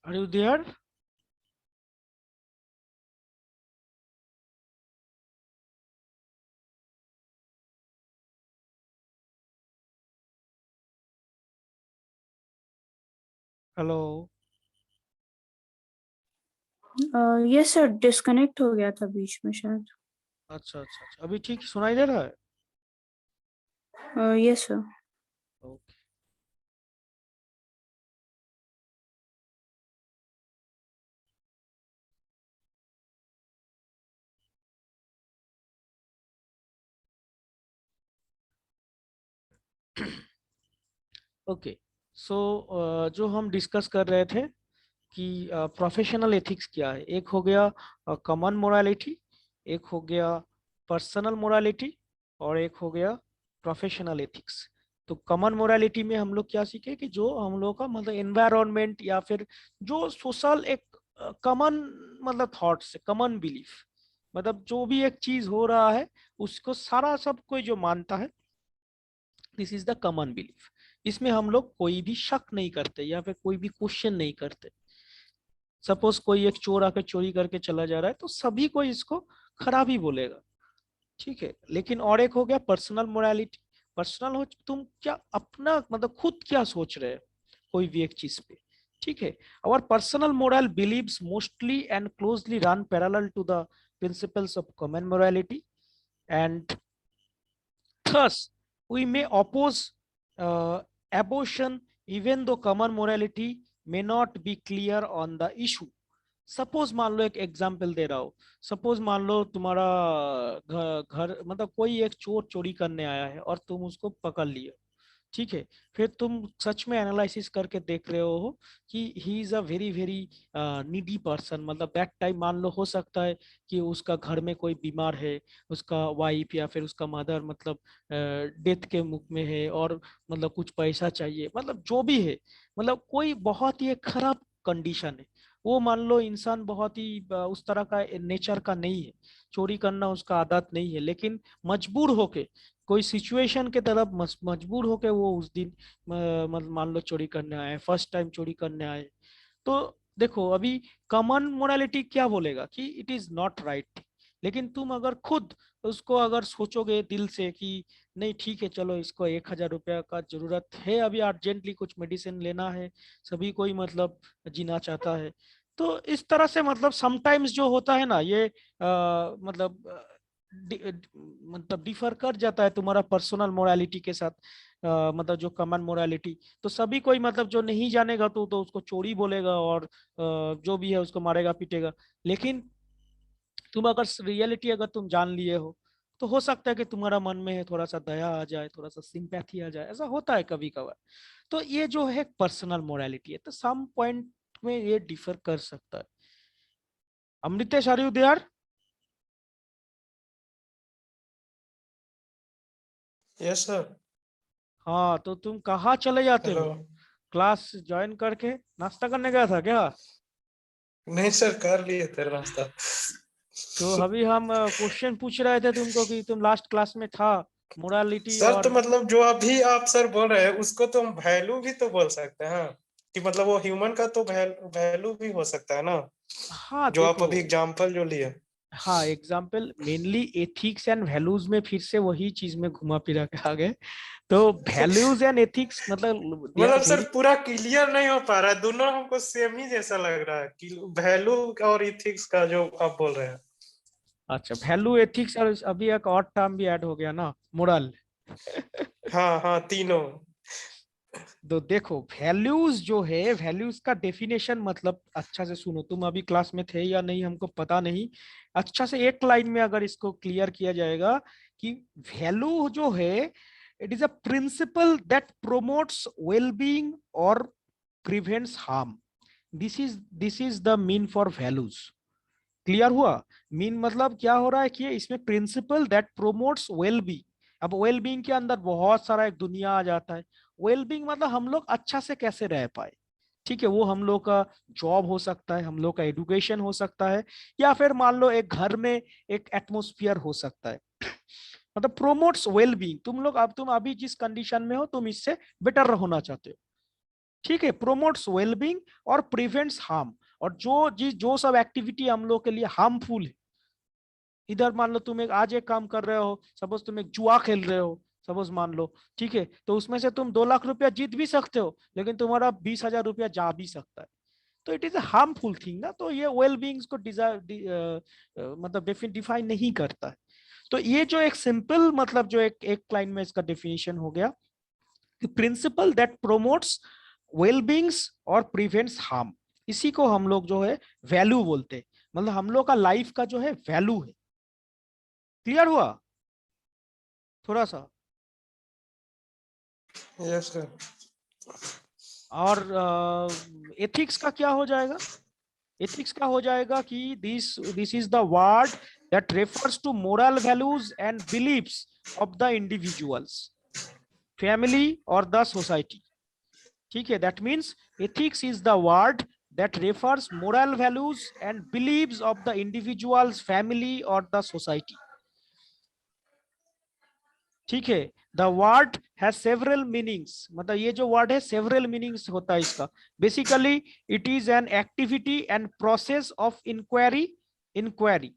Are you there? Hello. Yes sir, disconnect हो गया था बीच में शायद। अच्छा अच्छा अच्छा, अभी ठीक सुनाई दे रहा है? Yes sir. ओके। ओके। सो जो हम डिस्कस कर रहे थे कि प्रोफेशनल एथिक्स क्या है। एक हो गया कॉमन मोरालिटी, एक हो गया पर्सनल मोरालिटी, और एक हो गया प्रोफेशनल एथिक्स। तो कॉमन मोरालिटी में हम लोग क्या सीखे कि जो हम लोग का मतलब एनवायरनमेंट या फिर जो सोशल एक कॉमन मतलब थॉट्स, कॉमन बिलीफ, मतलब जो भी एक चीज हो रहा है उसको सारा सब कोई जो मानता है, this is the common belief. इसमें हम लोग कोई भी शक नहीं करते या फिर कोई भी क्वेश्चन नहीं करते। सपोज कोई एक चोर आकर चोरी करके चला जा रहा है तो सभी को इसको खराब ही बोलेगा, ठीक है। लेकिन और एक हो गया पर्सनल मोरालिटी। पर्सनल हो तुम क्या अपना मतलब खुद क्या सोच रहे हो कोई भी एक चीज पे, ठीक है। और personal moral believes mostly and closely run parallel to the principles of common morality, and thus we may oppose abortion even though common morality may not be clear on the issue। Suppose मान लो, एक example दे रहा हूँ। Suppose मान लो तुम्हारा घर घर मतलब कोई एक चोर चोरी करने आया है और तुम उसको पकड़ लिए, ठीक है। फिर तुम सच में एनालिसिस करके देख रहे हो कि he is a very very needy person, मतलब दैट टाइम मान लो हो सकता है कि उसका घर में कोई बीमार है, उसका वाइफ या फिर उसका मदर मतलब डेथ के मुख में है, और मतलब कुछ पैसा चाहिए, मतलब जो भी है, मतलब कोई बहुत ही एक खराब कंडीशन है। वो मान लो इंसान बहुत ही उस तरह का नेचर का नहीं है, चोरी करना उसका आदत नहीं है, लेकिन मजबूर होके कोई सिचुएशन के तरफ मजबूर होके वो उस दिन मतलब मान लो चोरी करने आए, फर्स्ट टाइम चोरी करने आए। तो देखो अभी कॉमन मोरालिटी क्या बोलेगा कि इट इज नॉट राइट, लेकिन तुम अगर खुद उसको अगर सोचोगे दिल से कि नहीं ठीक है चलो इसको 1,000 रुपया का जरूरत है, अभी अर्जेंटली कुछ मेडिसिन लेना है, सभी कोई मतलब जीना चाहता है। तो इस तरह से मतलब समटाइम्स जो होता है ना ये मतलब मतलब डिफर कर जाता है तुम्हारा पर्सनल मोरालिटी के साथ, मतलब जो कॉमन मोरालिटी। तो सभी कोई मतलब जो नहीं जानेगा तो उसको चोरी बोलेगा और जो भी है उसको मारेगा पीटेगा। लेकिन तुम अगर रियलिटी अगर तुम जान लिए हो तो हो सकता है कि तुम्हारा मन में है थोड़ा सा दया आ जाए, थोड़ा सा सिंपैथी आ जाए, ऐसा होता है कभी कभार। तो ये जो है पर्सनल मोरालिटी है, तो सम पॉइंट में ये डिफर कर सकता है। Amritesh are you there? Yes sir. हाँ, तो तुम कहाँ चले जाते हेलो। हो? क्लास ज्वाइन करके नाश्ता करने गया था क्या? नहीं सर, कर लिए थे नाश्ता। तो अभी हम क्वेश्चन पूछ रहे थे तुमको कि तुम लास्ट क्लास में था मोरालिटी सर तो और मतलब जो अभी आप सर बोल रहे हैं उसको तो हम वैल्यू भी तो बोल सकते हैं कि मतलब वो ह्यूमन का तो वैल्यू भी हो सकता है ना, हाँ जो आप देखो, अभी एग्जांपल जो लिए। हाँ example mainly ethics and values में फिर से वही चीज में घुमा फिरा के आ गए। तो वैल्यूज एंड एथिक्स मतलब दे आर मतलब सर वेरी। पूरा क्लियर नहीं हो पा रहा है, दोनों हमको सेम ही जैसा लग रहा है कि वैल्यू और इथिक्स का जो आप बोल रहे हैं। अच्छा, वैल्यू एथिक्स और अभी एक और टर्म भी ऐड हो गया ना, मोरल। हाँ हाँ, तीनों। तो देखो वैल्यूज जो है, वैल्यूज का डेफिनेशन मतलब अच्छा से सुनो, तुम अभी क्लास में थे या नहीं हमको पता नहीं। अच्छा से एक लाइन में अगर इसको क्लियर किया जाएगा कि वैल्यू जो है, it is a principle that promotes wellbeing और prevents harm. This is the mean for values. Clear हुआ? मीन मतलब क्या हो रहा है कि इसमें प्रिंसिपल दैट प्रोमोट्स वेलबींग। अब वेलबींग के अंदर बहुत सारा एक दुनिया आ जाता है। वेलबींग मतलब हम लोग अच्छा से कैसे रह पाए, ठीक है। वो हम लोग का जॉब हो सकता है, हम लोग का एजुकेशन हो सकता है, या फिर मान लो एक घर में एक एटमोस्फियर हो सकता है। मतलब प्रोमोट्स वेलबींग, तुम लोग अब तुम अभी जिस कंडीशन में हो तुम इससे बेटर होना चाहते हो। ठीक है, प्रोमोट्स वेलबींग और प्रिवेंट्स हार्म। और जो सब एक्टिविटी हम लोग के लिए हार्मफुल है, इधर मान लो तुम आज एक काम कर रहे हो, सपोज तुम एक जुआ खेल रहे हो, सपोज मान लो, ठीक है, तो उसमें से तुम 2 लाख रुपया जीत भी सकते हो, लेकिन तुम्हारा 20,000 रुपया जा भी सकता है, तो it is a harmful thing ना। तो ये वेल बींग्स को मतलब डिफाइन नहीं करता है। तो ये जो एक सिंपल मतलब जो एक लाइन में इसका डेफिनेशन हो गया, principal that promotes well beings और प्रिवेंट्स हार्म, इसी को हम लोग जो है वैल्यू बोलते हैं। मतलब हम लोग का लाइफ का जो है वैल्यू है। क्लियर हुआ थोड़ा सा? Yes sir. और एथिक्स का क्या हो जाएगा? एथिक्स का हो जाएगा कि this is the word that refers to moral values and beliefs of the individuals, family और द सोसाइटी। ठीक है, that means ethics is the word that refers moral values and beliefs of the individual's family or the society. ठीक है, the word has several meanings, मतलब ये जो word है several meanings होता है इसका। Basically it is an activity and process of inquiry.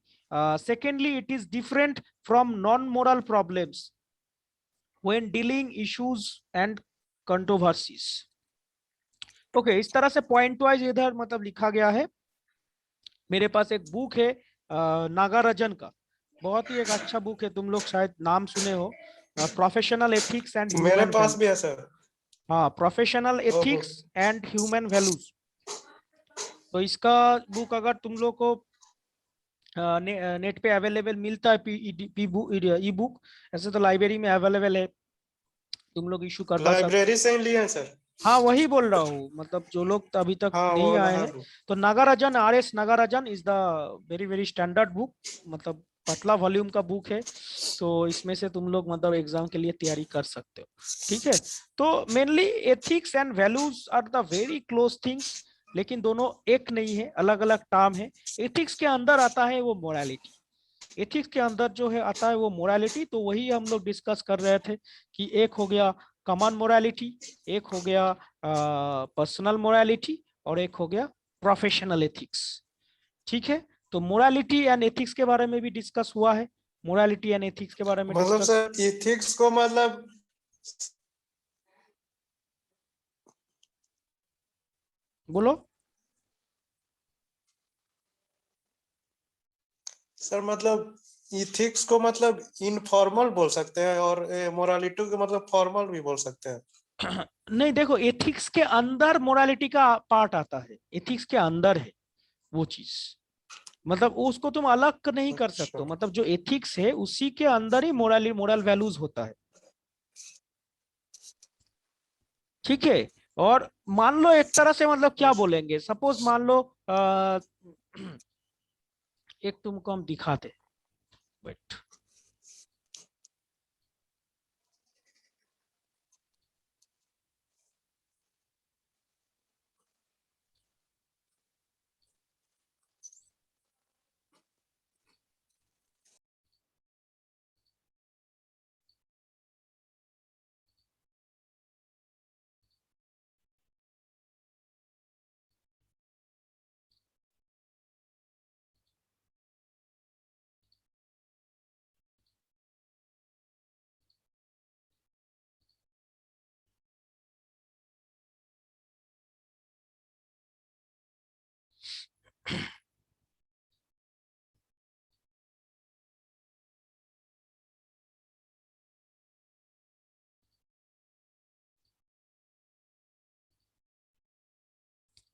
Secondly it is different from non moral problems when dealing issues and controversies. Okay, इस तरह से पॉइंट वाइज इधर मतलब लिखा गया है। मेरे पास एक बुक है नागार्जुन का, बहुत ही एक अच्छा बुक है, तुम लोग शायद नाम सुने हो, प्रोफेशनल एथिक्स एंड मेरे ह्यूमन पास भी है सर। हाँ, प्रोफेशनल ओहो। Ethics and human values. तो इसका बुक अगर तुम लोग को नेट पे अवेलेबल मिलता है, ई बुक, ऐसे तो लाइब्रेरी में अवेलेबल है, तुम लोग इशू करवा सकते। लाइब्रेरी से ही लिए हैं सर। हाँ वही बोल रहा हूँ, मतलब जो लोग तो अभी तक हाँ नहीं वो आए हैं। तो Nagarjun, RS Nagarjun is the very very standard book, मतलब पतला वॉल्यूम का बुक है, तो इसमें से तुम लोग मतलब एग्जाम के लिए तैयारी कर सकते हो। ठीक है, तो mainly ethics and values are the very close things, लेकिन दोनों एक नहीं है, अलग अलग टर्म है। एथिक्स के अंदर आता है वो मोरालिटी, एथिक्स के अंदर जो है आता है वो मोरालिटी। तो वही हम लोग डिस्कस कर रहे थे कि एक हो गया कॉमन मोरालिटी, एक हो गया पर्सनल मोरालिटी, और एक हो गया प्रोफेशनल एथिक्स। ठीक है, तो मोरालिटी एंड एथिक्स के बारे में भी डिस्कस हुआ है, मोरालिटी एंड एथिक्स के बारे में मतलब डिस्कस। सर इथिक्स को मतलब बोलो। सर मतलब इथिक्स को मतलब इनफॉर्मल बोल सकते हैं और मोरालिटी को मतलब फॉर्मल भी बोल सकते हैं। नहीं देखो, एथिक्स के अंदर मोरालिटी का पार्ट आता है, एथिक्स के अंदर है वो चीज, मतलब उसको तुम अलग नहीं कर सकते हो। अच्छा। मतलब जो एथिक्स है उसी के अंदर ही मोरल वैल्यूज होता है। ठीक है, और मान लो एक तरह से मतलब क्या बोलेंगे, सपोज मान लो एक तुमको हम दिखाते, wait,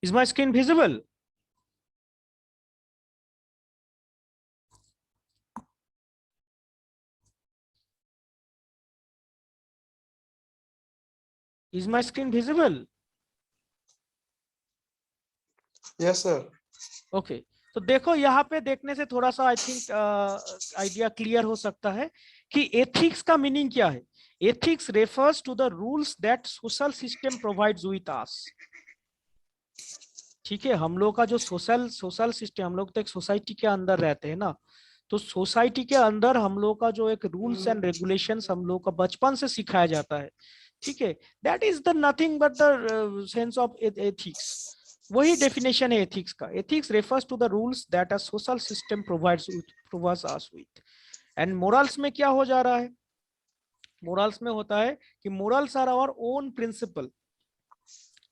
is my screen visible? Is my screen visible? Yes sir. Okay, तो देखो यहाँ पे देखने से थोड़ा सा आई थिंक आइडिया क्लियर हो सकता है कि एथिक्स का मीनिंग क्या है। Ethics refers to the rules that social system provides with us. ठीक है, हम लोग का जो सोशल सिस्टम, हम लोग तो एक सोसाइटी के अंदर रहते हैं ना, तो सोसाइटी के अंदर हम लोग का जो एक रूल्स एंड रेगुलेशंस हम लोग का बचपन से सिखाया जाता है, ठीक है, that is the nothing but the sense of ethics. वही डेफिनेशन है एथिक्स का। Ethics refers to the rules that a social system provides us with. And morals में क्या हो जा रहा है? मोरल्स में होता है कि morals are our own principle.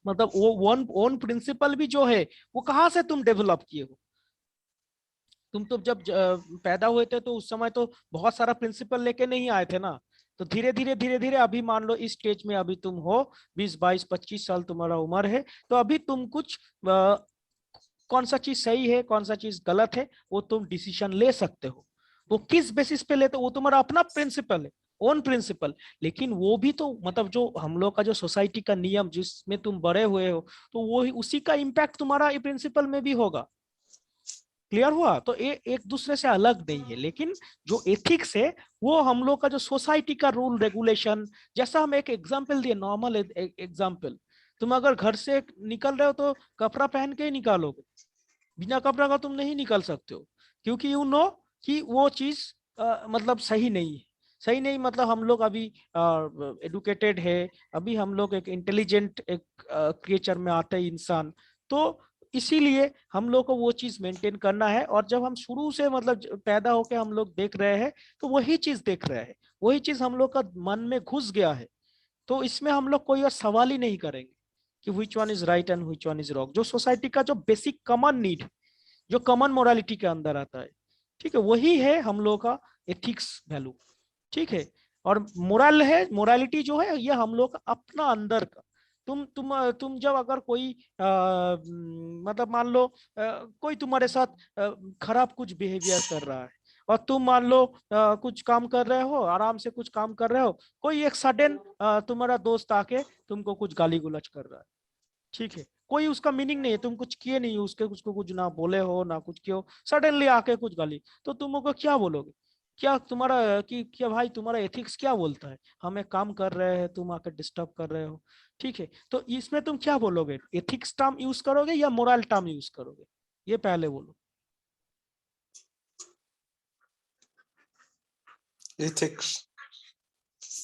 मतलब वो ओन प्रिंसिपल भी जो है वो कहाँ से तुम डेवलप किए हो? तुम तो जब पैदा हुए थे तो उस समय तो बहुत सारा प्रिंसिपल लेके नहीं आए थे ना। तो धीरे धीरे अभी मान लो इस स्टेज में अभी तुम हो 20 22 25 साल तुम्हारा उम्र है, तो अभी तुम कुछ कौन सा चीज सही है कौन सा चीज गलत है वो तुम डिसीजन ले सकते हो। वो किस बेसिस पे लेते हो? वो तुम्हारा अपना प्रिंसिपल है, ओन प्रिंसिपल। लेकिन वो भी तो मतलब जो हम लोग का जो सोसाइटी का नियम जिसमें तुम बड़े हुए हो, तो वो ही उसी का इम्पैक्ट तुम्हारा प्रिंसिपल में भी होगा। क्लियर हुआ? तो ये एक दूसरे से अलग नहीं है। लेकिन जो एथिक्स है वो हम लोग का जो सोसाइटी का रूल रेगुलेशन, जैसा हम एक एग्जांपल दिए, नॉर्मल एग्जांपल, तुम अगर घर से निकल रहे हो तो कपड़ा पहन के ही निकालोगे, बिना कपड़ा का तुम नहीं निकल सकते हो, क्योंकि यू नो कि वो चीज मतलब सही नहीं है। सही नहीं मतलब हम लोग अभी एडुकेटेड है, अभी हम लोग एक इंटेलिजेंट एक क्रिएचर में आते हैं इंसान। तो इसीलिए हम लोग को वो चीज मेंटेन करना है। और जब हम शुरू से मतलब पैदा होके हम लोग देख रहे हैं तो वही चीज देख रहे हैं, वही चीज हम लोग का मन में घुस गया है। तो इसमें हम लोग कोई और सवाल ही नहीं करेंगे कि which one is right and which one is wrong. जो सोसाइटी का जो बेसिक कॉमन नीड, जो कॉमन मोरालिटी के अंदर आता है, ठीक है, वही है हम लोग का एथिक्स वैल्यू। ठीक है। और मोरल है, मोरालिटी जो है ये हम लोग का अपना अंदर का। तुम जब अगर कोई मतलब मान लो कोई तुम्हारे साथ खराब कुछ बिहेवियर कर रहा है, और तुम मान लो कुछ काम कर रहे हो, आराम से कुछ काम कर रहे हो, कोई एक सडन तुम्हारा दोस्त आके तुमको कुछ गाली गुलच कर रहा है, ठीक है, कोई उसका मीनिंग नहीं है, तुम कुछ किए नहीं उसके, उसको कुछ ना बोले हो ना कुछ किए हो, सडनली आके कुछ गाली, तो तुम उनको क्या बोलोगे? क्या तुम्हारा कि क्या भाई तुम्हारा एथिक्स क्या बोलता है? हम एक काम कर रहे हैं तुम आके डिस्टर्ब कर रहे हो, ठीक है। तो इसमें तुम क्या बोलोगे? एथिक्स टर्म यूज करोगे या मोरल टर्म यूज करोगे? ये पहले बोलो। एथिक्स।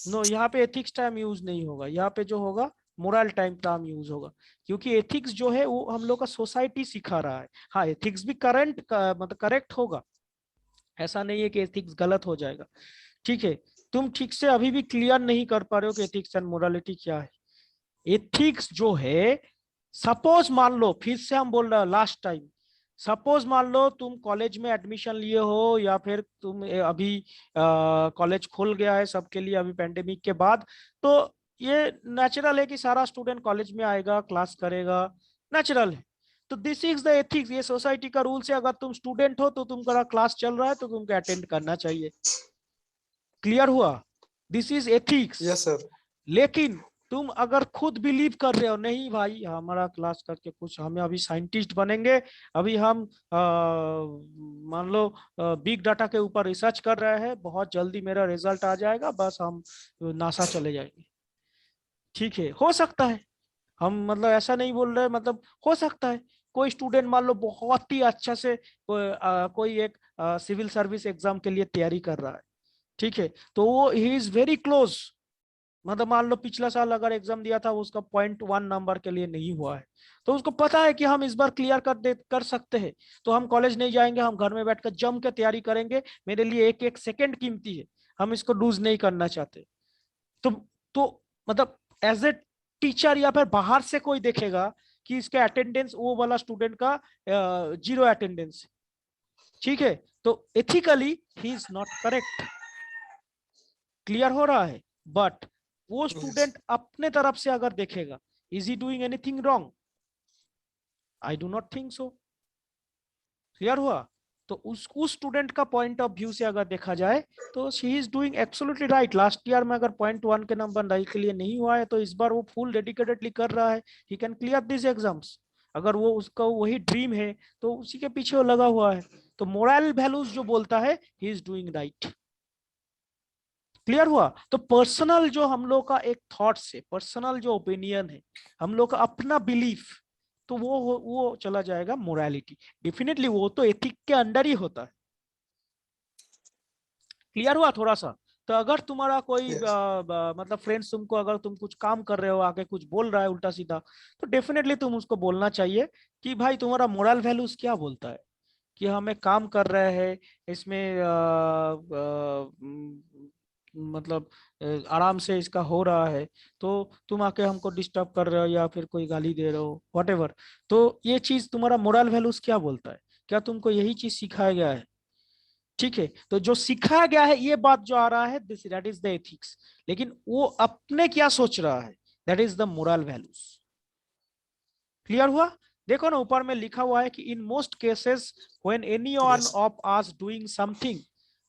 नो, यहाँ पे एथिक्स टर्म यूज नहीं होगा, यहाँ पे जो होगा मोरल टाइम टर्म यूज होगा। क्योंकि एथिक्स जो है वो हम लोग का सोसाइटी सिखा रहा है। हाँ, एथिक्स भी मतलब करेक्ट होगा, ऐसा नहीं है कि एथिक्स गलत हो जाएगा, ठीक है। तुम ठीक से अभी भी क्लियर नहीं कर पा रहे हो कि एथिक्स एंड मोरालिटी क्या है। एथिक्स जो है, सपोज मान लो, फिर से हम बोल रहे हैं लास्ट टाइम, सपोज मान लो तुम कॉलेज में एडमिशन लिए हो, या फिर तुम अभी कॉलेज खुल गया है सबके लिए अभी पेंडेमिक के बाद, तो ये नेचुरल है कि सारा स्टूडेंट कॉलेज में आएगा, क्लास करेगा, नेचुरल है। तो दिस इज द एथिक्स, ये सोसाइटी का रूल्स है। अगर तुम स्टूडेंट हो तो तुम्हारा क्लास चल रहा है तो तुमको अटेंड करना चाहिए। क्लियर हुआ? This is ethics. Yes sir. लेकिन तुम अगर खुद बिलीव कर रहे हो नहीं भाई हमारा क्लास करके कुछ, हमें अभी साइंटिस्ट बनेंगे, अभी हम मान लो बिग डाटा के ऊपर रिसर्च कर रहे हैं, बहुत जल्दी मेरा रिजल्ट आ जाएगा, बस हम नासा चले जाएंगे, ठीक है, हो सकता है। हम मतलब ऐसा नहीं बोल रहे, मतलब हो सकता है कोई स्टूडेंट मान लो बहुत ही अच्छा से कोई एक सिविल सर्विस एग्जाम के लिए तैयारी कर रहा है, ठीक है, तो वो ही इज वेरी क्लोज, मतलब मान लो पिछला साल अगर एग्जाम दिया था उसका 0.1 नंबर के लिए नहीं हुआ है, तो उसको पता है कि हम इस बार क्लियर कर सकते हैं, तो हम कॉलेज नहीं जाएंगे, हम घर में बैठकर जम के तैयारी करेंगे, मेरे लिए एक एक सेकंड कीमती है, हम इसको लूज नहीं करना चाहते। तो तो मतलब एज ए टीचर या फिर बाहर से कोई देखेगा कि इसका अटेंडेंस वो वाला स्टूडेंट का 0 अटेंडेंस, ठीक है, तो ethically he is not correct. Clear हो रहा है? बट वो स्टूडेंट अपने तरफ से अगर देखेगा, is he doing anything wrong? I do not think so. Clear हुआ? तो उस स्टूडेंट का पॉइंट ऑफ व्यू से अगर देखा जाए तो she is doing absolutely right. Last year में अगर 0.1 के नंबर नहीं के लिए नहीं हुआ है तो इस बार वो फुल डेडिकेटेडली कर रहा है, he can clear this exams. अगर वो उसका वही ड्रीम है तो उसी के पीछे वो लगा हुआ है। तो मोरल वैल्यूज जो बोलता है he is doing right. Clear हुआ? तो पर्सनल जो हम लोग का एक थॉट्स है, पर्सनल जो ओपिनियन है, हम लोग का अपना बिलीफ, तो वो चला जाएगा मोरालिटी। डेफिनेटली वो तो एथिक के अंडर ही होता है। क्लियर हुआ थोड़ा सा? तो अगर तुम्हारा कोई Yes. मतलब फ्रेंड्स तुमको, अगर तुम कुछ काम कर रहे हो आके कुछ बोल रहा है उल्टा सीधा, तो डेफिनेटली तुम उसको बोलना चाहिए कि भाई तुम्हारा मोरल वैल्यूज क्या बोलता है, कि हमें काम कर रहे हैं इसमें मतलब आराम से इसका हो रहा है, तो तुम आके हमको डिस्टर्ब कर रहे हो या फिर कोई गाली दे रहे हो व्हाटएवर। तो ये चीज तुम्हारा मोरल वैल्यूज क्या बोलता है, क्या तुमको यही चीज सिखाया गया है? ठीक है, तो जो सिखाया गया है ये बात जो आ रहा है, this that is the ethics. लेकिन वो अपने क्या सोच रहा है, that is the moral values. Clear हुआ? देखो ना ऊपर में लिखा हुआ है कि in most cases when anyone Yes. Of us doing something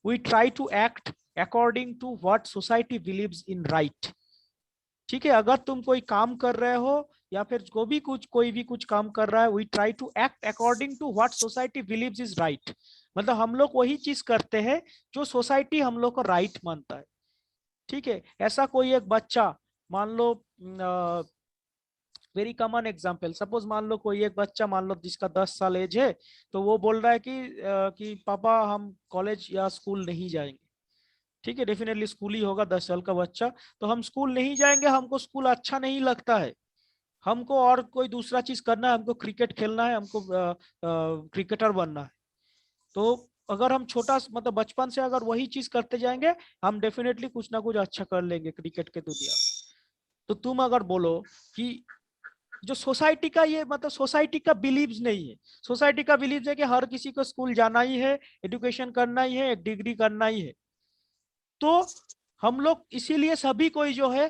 we try to act according to what society believes in right. ठीक है, अगर तुम कोई काम कर रहे हो या फिर कोई भी कुछ काम कर रहा है, we try to act according to what society believes is right. मतलब हम लोग वही चीज करते हैं जो सोसाइटी हम लोग को राइट मानता है। ठीक है, ऐसा कोई एक बच्चा, मान लो वेरी कॉमन एग्जांपल, सपोज मान लो कोई एक बच्चा, मान लो जिसका 10 साल एज है, तो वो बोल रहा है कि पापा हम कॉलेज या स्कूल नहीं जाएंगे। ठीक है, डेफिनेटली स्कूल ही होगा, 10 साल का बच्चा। तो हम स्कूल नहीं जाएंगे, हमको स्कूल अच्छा नहीं लगता है, हमको और कोई दूसरा चीज करना है, हमको क्रिकेट खेलना है, हमको क्रिकेटर बनना है। तो अगर हम छोटा मतलब बचपन से अगर वही चीज करते जाएंगे, हम डेफिनेटली कुछ ना कुछ अच्छा कर लेंगे क्रिकेट के दुनिया में। तो तुम अगर बोलो कि जो सोसाइटी का ये मतलब सोसाइटी का बिलीव्स नहीं है, सोसाइटी का बिलीव्स है कि हर किसी को स्कूल जाना ही है, एजुकेशन करना ही है, एक डिग्री करना ही है, तो हम लोग इसीलिए सभी कोई जो है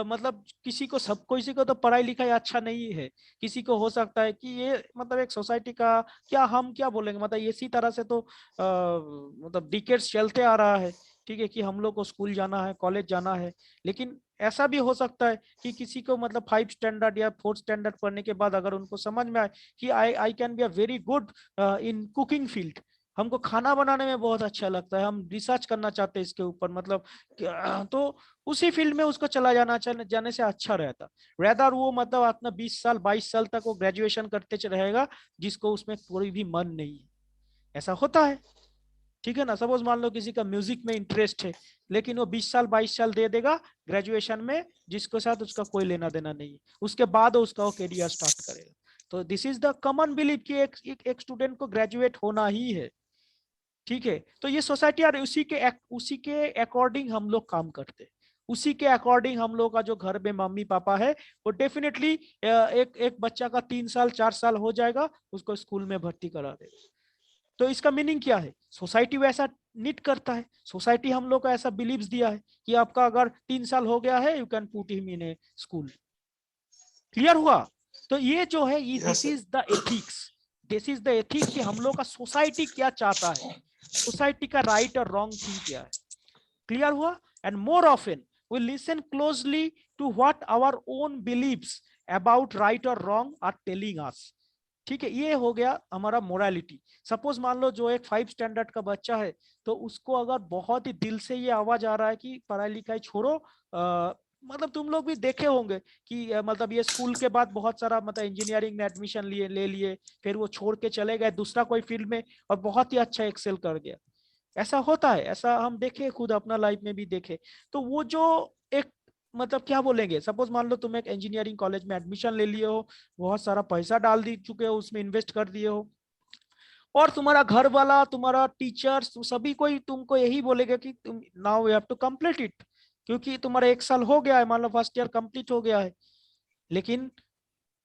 मतलब किसी को तो पढ़ाई लिखाई अच्छा नहीं है, किसी को हो सकता है कि ये मतलब एक सोसाइटी का क्या हम क्या बोलेंगे, मतलब इसी तरह से तो मतलब डिकेड्स चलते आ रहा है। ठीक है, कि हम लोग को स्कूल जाना है, कॉलेज जाना है। लेकिन ऐसा भी हो सकता है कि किसी को मतलब 5 स्टैंडर्ड या 4 स्टैंडर्ड पढ़ने के बाद अगर उनको समझ में आए कि I I can be a very good in cooking field, हमको खाना बनाने में बहुत अच्छा लगता है, हम रिसर्च करना चाहते हैं इसके ऊपर, मतलब तो उसी फील्ड में उसको चला जाने से अच्छा रहता। रेदर वो मतलब अपना 20 साल 22 साल तक वो ग्रेजुएशन करते रहेगा जिसको उसमें कोई भी मन नहीं है। ऐसा होता है। ठीक है ना, सपोज मान लो किसी का म्यूजिक में इंटरेस्ट है, लेकिन वो 20 साल 22 साल दे देगा ग्रेजुएशन में, जिसके साथ उसका कोई लेना देना नहीं है, उसके बाद उसका वो कैरियर स्टार्ट करेगा। तो this is the common belief कि एक स्टूडेंट को ग्रेजुएट होना ही है। ठीक है, तो ये सोसाइटी और उसी के अकॉर्डिंग हम लोग काम करते हैं, उसी के अकॉर्डिंग हम लोग का जो घर में मम्मी पापा है वो डेफिनेटली एक एक बच्चा का 3 साल 4 साल हो जाएगा, उसको स्कूल में भर्ती करा देगा। तो इसका मीनिंग क्या है, सोसाइटी वैसा नीड करता है, सोसाइटी हम लोग को ऐसा बिलीव्स दिया है कि आपका अगर 3 साल हो गया है, you can put him in A school. Clear हुआ? तो ये जो है ये Yes, this sir. Is the ethics, this is the ethics कि हम लोग का सोसाइटी क्या चाहता है, सोसाइटी का राइट और रॉन्ग थिंग क्या है। क्लियर हुआ? And more often we listen closely to what our own believes about right और रॉन्ग आर टेलिंग अस। ठीक है, ये हो गया हमारा मोरालिटी। सपोज मान लो जो एक 5 स्टैंडर्ड का बच्चा है, तो उसको अगर बहुत ही दिल से ये आवाज आ रहा है कि पढ़ाई लिखाई छोड़ो, मतलब तुम लोग भी देखे होंगे कि मतलब ये स्कूल के बाद बहुत सारा मतलब इंजीनियरिंग में एडमिशन ले लिए, फिर वो छोड़ के चले गए दूसरा कोई फील्ड में और बहुत ही अच्छा एक्सेल कर गया। ऐसा होता है, ऐसा हम देखे, खुद अपना लाइफ में भी देखे। तो वो जो एक मतलब क्या बोलेंगे, सपोज मान लो तुम एक इंजीनियरिंग कॉलेज में एडमिशन ले लिए हो, बहुत सारा पैसा डाल दी चुके हो उसमें, इन्वेस्ट कर दिए हो, और तुम्हारा घर वाला, तुम्हारा टीचर्स, सभी कोई तुमको यही बोलेगा कि तुम now you have to complete it, क्योंकि तुम्हारा 1 साल हो गया है, मान लो फर्स्ट ईयर कंप्लीट हो गया है। लेकिन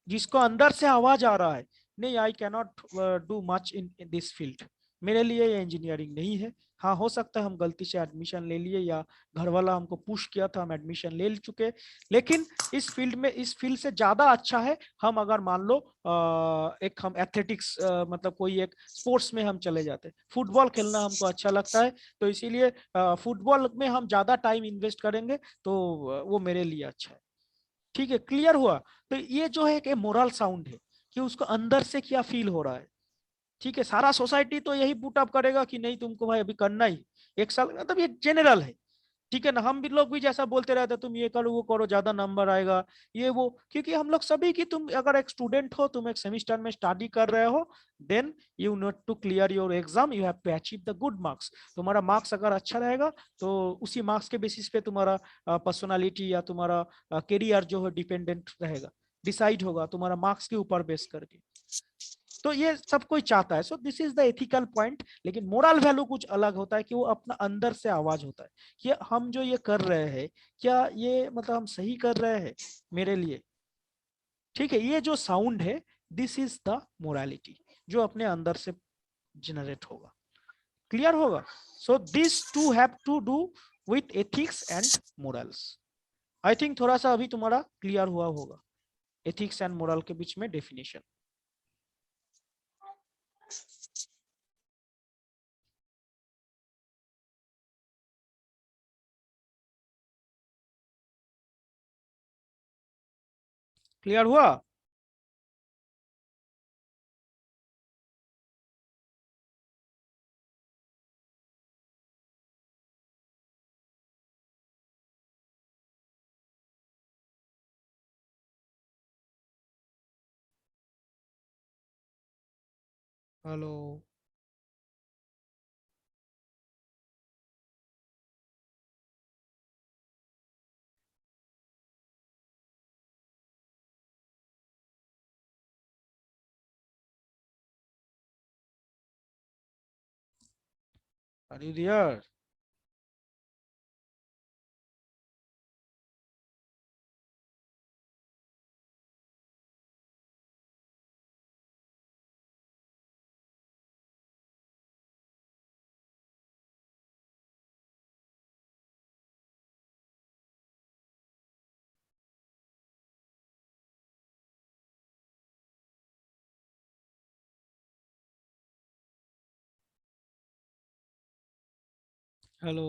जिसको अंदर से आवाज आ रहा है, नहीं I cannot do much in this field, मेरे लिए ये इंजीनियरिंग नहीं है। हाँ, हो सकता है हम गलती से एडमिशन ले लिए या घर वाला हमको पुश किया था, हम एडमिशन ले चुके, लेकिन इस फील्ड में, इस फील्ड से ज्यादा अच्छा है हम अगर मान लो एक हम एथलेटिक्स मतलब कोई एक स्पोर्ट्स में हम चले जाते, फुटबॉल खेलना हमको अच्छा लगता है, तो इसीलिए फुटबॉल में हम ज्यादा टाइम इन्वेस्ट करेंगे, तो वो मेरे लिए अच्छा है। ठीक है, क्लियर हुआ? तो ये जो है कि मोरल साउंड है कि उसको अंदर से क्या फील हो रहा है। ठीक है, सारा सोसाइटी तो यही पुट अप करेगा कि नहीं तुमको भाई अभी करना ही, 1 साल, मतलब ये जनरल है। ठीक है ना, हम भी लोग भी जैसा बोलते रहते तुम ये करो वो करो ज्यादा नंबर आएगा ये वो, क्योंकि हम लोग सभी की, तुम अगर एक स्टूडेंट हो, तुम एक सेमिस्टर में स्टडी कर रहे हो, then you need to clear your exam, you have to achieve the good marks. तुम्हारा मार्क्स अगर अच्छा रहेगा तो उसी मार्क्स के बेसिस पे तुम्हारा पर्सनालिटी या तुम्हारा करियर जो है डिपेंडेंट रहेगा, डिसाइड होगा तुम्हारा मार्क्स के ऊपर बेस करके। तो ये सब कोई चाहता है, so this is the ethical point. लेकिन मोरल वैल्यू कुछ अलग होता है कि वो अपना अंदर से आवाज होता है कि हम जो ये कर रहे हैं क्या ये मतलब हम सही कर रहे हैं मेरे लिए, ठीक है, ये जो साउंड है दिस इज द मोरालिटी जो अपने अंदर से जनरेट होगा। क्लियर होगा? So this two have to do with ethics and morals. I think थोड़ा सा अभी तुम्हारा क्लियर हुआ होगा एथिक्स एंड मोरल के बीच में डेफिनेशन। क्लियर हुआ? Hello? Are you there? Hello?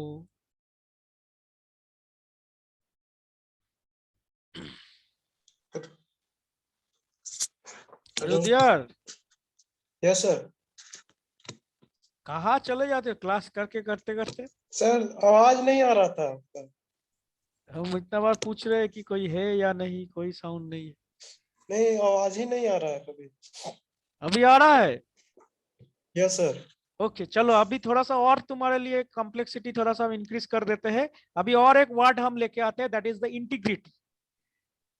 Are you hello. There? Yes sir. कहाँ चले जाते हो क्लास करके करते करते? सर आवाज नहीं आ रहा था आपका। हम इतना बार पूछ रहे हैं कि कोई है या नहीं, कोई साउंड नहीं है। नहीं, आवाज ही नहीं आ रहा है कभी। अभी आ रहा है? Yes sir. ओके चलो, अभी थोड़ा सा और तुम्हारे लिए कॉम्प्लेक्सिटी थोड़ा सा इंक्रीज कर देते हैं। अभी और एक वर्ड हम लेके आते हैं, दैट इज द इंटीग्रिटी।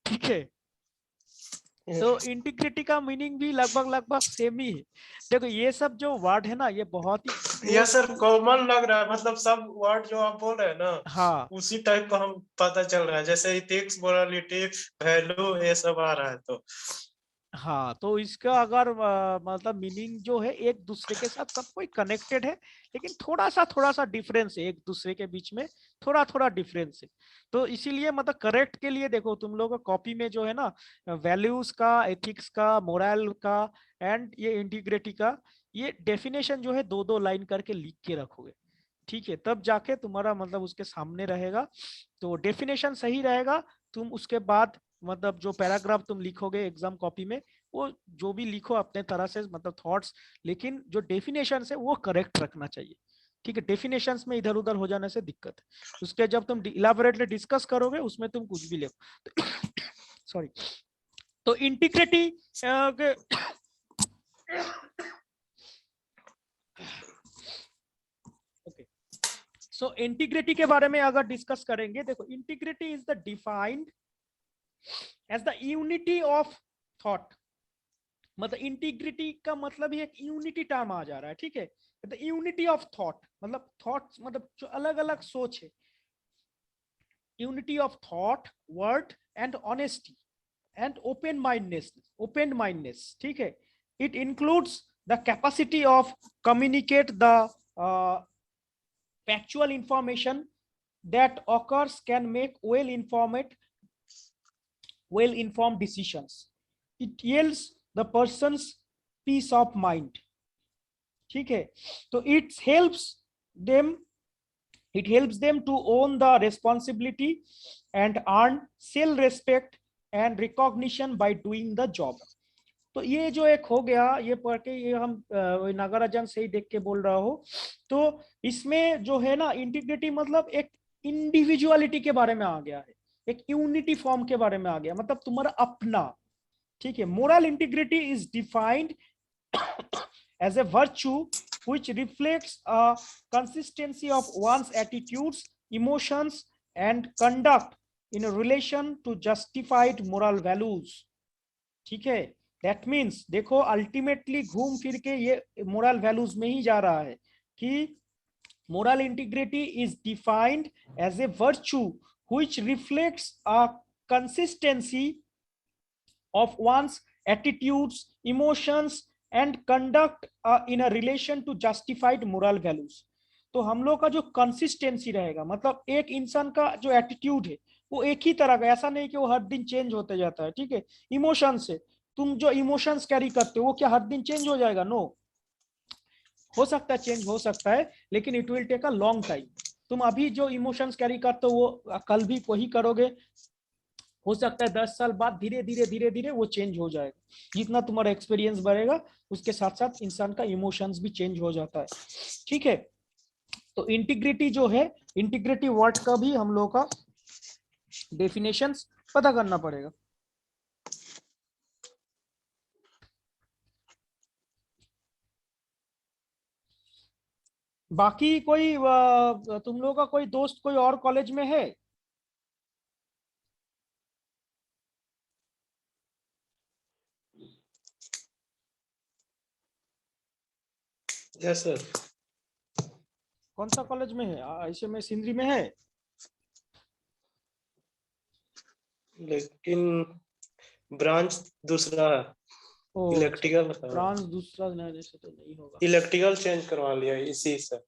ठीक है, तो इंटीग्रिटी का मीनिंग भी लगभग लगभग सेम ही है। देखो ये सब जो वर्ड है ना ये बहुत ही yes close sir, too, common लग रहा है, मतलब सब वर्ड जो आप बोल रहे हैं ना हाँ उसी टाइप का हम पता चल रहा है, जैसे इथिक्स, मोरालिटी, वैल्यू, ये सब आ रहा है तो। हाँ, तो इसका अगर मतलब मीनिंग जो है एक दूसरे के साथ सब कोई कनेक्टेड है, लेकिन थोड़ा सा डिफरेंस है एक दूसरे के बीच में, थोड़ा थोड़ा डिफरेंस है। तो इसीलिए मतलब करेक्ट के लिए देखो तुम लोग कॉपी में जो है ना वैल्यूज का, एथिक्स का, मोरल का एंड ये इंटीग्रिटी का ये डेफिनेशन जो है दो दो लाइन करके लिख के रखोगे, ठीक है, तब जाके तुम्हारा मतलब उसके सामने रहेगा। तो डेफिनेशन सही रहेगा, तुम उसके बाद मतलब जो पैराग्राफ तुम लिखोगे एग्जाम कॉपी में वो जो भी लिखो अपने तरह से मतलब थॉट्स, लेकिन जो डेफिनेशन है वो करेक्ट रखना चाहिए। ठीक है, डेफिनेशंस में इधर उधर हो जाने से दिक्कत है, उसके जब तुम इलाबोरेटली डिस्कस करोगे उसमें तुम कुछ भी लिखो। सॉरी। तो इंटीग्रिटी के ओके, सो इंटीग्रिटी के बारे में अगर डिस्कस करेंगे, देखो integrity is the defined as the unity of thought. मतलब इंटीग्रिटी का मतलब ही एक यूनिटी टर्म आ जा रहा है, ठीक है, द यूनिटी ऑफ थॉट, मतलब थॉट्स मतलब जो अलग अलग सोच है, unity of thought, word and honesty and open mindness, ठीक है। It includes the capacity of communicate the factual information that occurs can make well informed decisions. It yields the person's peace of mind, ठीक है। तो them it helps them to own the responsibility and earn self respect and recognition by doing the job। तो ये जो एक हो गया, ये पढ़ के ये हम नागराजन से ही देख के बोल रहा हो, तो इसमें जो है ना इंटीग्रिटी मतलब एक इंडिविजुअलिटी के बारे में आ गया है, एक यूनिटी फॉर्म के बारे में आ गया, मतलब तुम्हारा अपना। ठीक है, moral integrity is defined as a virtue which reflects a consistency of one's attitudes, emotions and conduct in relation to justified moral values. ठीक है, that means देखो अल्टीमेटली घूम फिर के ये मोरल वैल्यूज में ही जा रहा है कि moral integrity is defined as a virtue which reflects a consistency of one's attitudes, emotions and conduct in a relation to justified moral values. तो हम लोग का जो कंसिस्टेंसी रहेगा, मतलब एक इंसान का जो एटीट्यूड है वो एक ही तरह का, ऐसा नहीं कि वो हर दिन चेंज होते जाता है। ठीक है, इमोशन से तुम जो इमोशंस कैरी करते हो वो क्या हर दिन चेंज हो जाएगा? नो, हो सकता है चेंज हो सकता है, लेकिन it will take a long time. तुम अभी जो इमोशंस कैरी करते हो वो कल भी वही करोगे, हो सकता है 10 साल बाद धीरे धीरे वो चेंज हो जाएगा। जितना तुम्हारा एक्सपीरियंस बढ़ेगा उसके साथ साथ इंसान का इमोशंस भी चेंज हो जाता है। ठीक है, तो इंटीग्रिटी जो है, इंटीग्रिटी वर्ड का भी हम लोग का डेफिनेशंस पता करना पड़ेगा। बाकी कोई तुम लोगों का कोई दोस्त कोई और कॉलेज में है? Yes sir. कौन सा कॉलेज में है? ऐसे में सिंदरी में है, लेकिन ब्रांच दूसरा है, इलेक्ट्रिकल। ब्रांच दूसरा नहीं से तो नहीं होगा, इलेक्ट्रिकल चेंज करवा लिया इसी से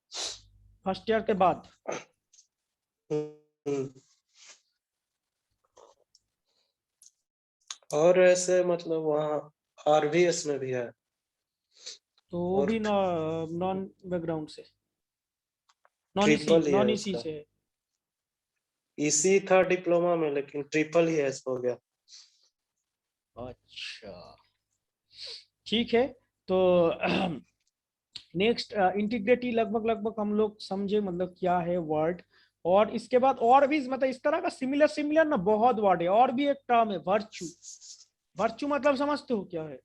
फर्स्ट ईयर के बाद। और ऐसे मतलब वहाँ आरवीएस में भी है, तो वो भी नॉन बैकग्राउंड से, नॉन इसी से है। इसी था डिप्लोमा में, लेकिन ट्रिपल ही एस हो गया। अच्छा ठीक है, तो नेक्स्ट इंटीग्रिटी लगभग हम लोग समझे मतलब क्या है वर्ड। और इसके बाद और भी मतलब इस तरह का सिमिलर ना बहुत वर्ड है। और भी एक टर्म है वर्च्यू। वर्च्यू मतलब समझते हो क्या है?